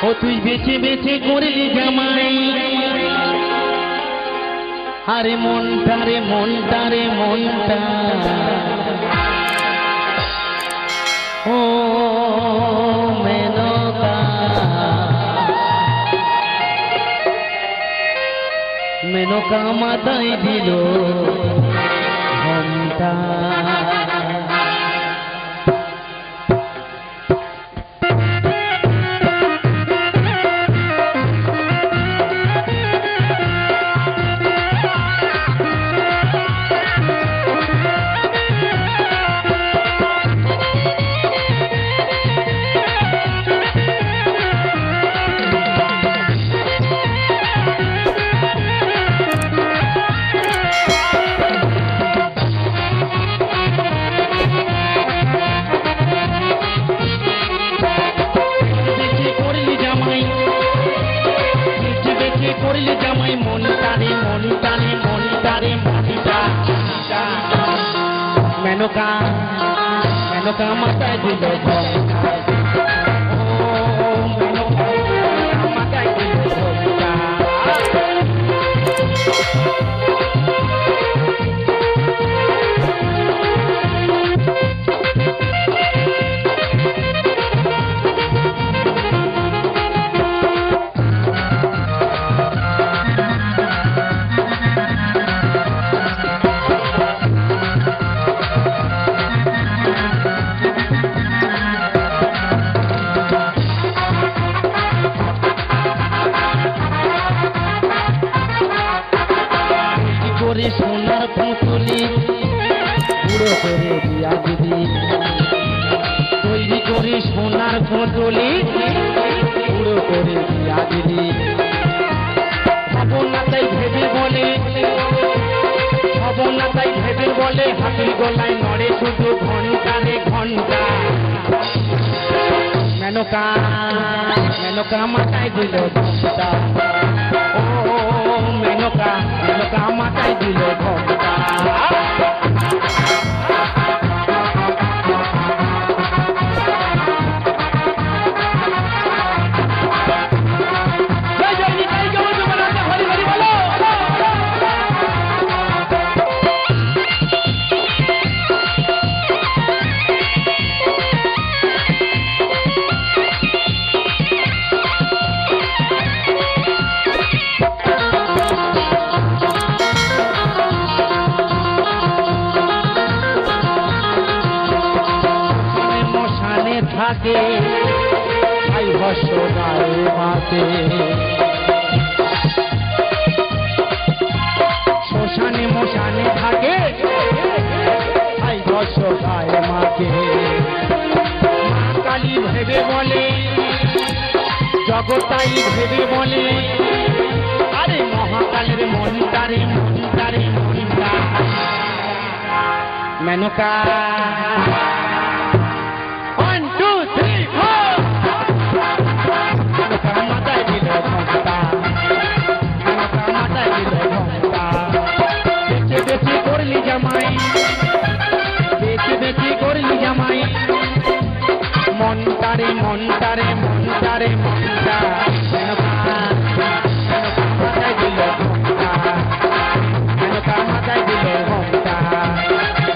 ও তুই বেছে বেছে করলি জামাই আরে মনটা রে মনটা রে মনটা ও মেনকা মেনকা মাথায় দিল ঘন্টা করলে জামাই মনটারে মনটারে মনটারে মনটা মেনকা মেনকা মাথায় দিল ও মেনকা মাথায় দিল সোনার পুতুলি পুরো করে দিয়া দিদি তৈরি করে সোনার পুতুলি পুরো করে দিয়া দিদি খবর না তাই ভেবে বলে খবর না তাই ভেবে বলে হাতির গলায় নড়ে শুধু ঘন্টা রে ঘন্টা মেনকা মেনকা মাথায় দিল ঘন্টা ও মেনকা মেনকা মাথায় দিল ঘন্টা থাকে আই বসনায় মাতে শ্মশানে মশানে থাকে আই বসনায় মাতে মা কালী ভেবে বলে জগতাই ভেবে বলে আরে মহাকালের মনটারে মনটারে মনটা মেনকা জামাই বেশি বেশি করলি জামাই মনটারে মনটারে মনটারে মনটা মাথায় দিল ঘন্টা মেনকা মাথায় দিল ঘন্টা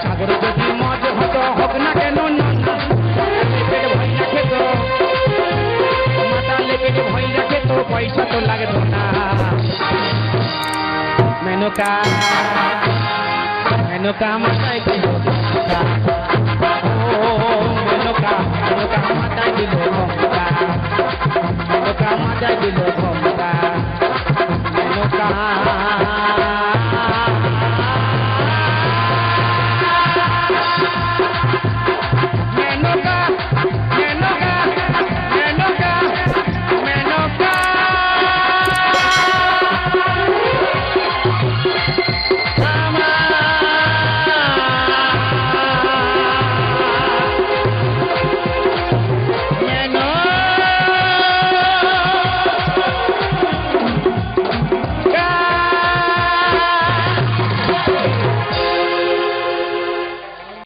সাগর যদি মজ হতো হোক না কেন পেট ভয় রাখে তো মাতালে পেট ভয় রাখে তো পয়সা তো লাগতো না মেনকা মেনকা মাথায় দিল ঘন্টা ও মেনকা মেনকা মাথায় দিল ঘন্টা মেনকা মাথায় দিল ঘন্টা মেনকা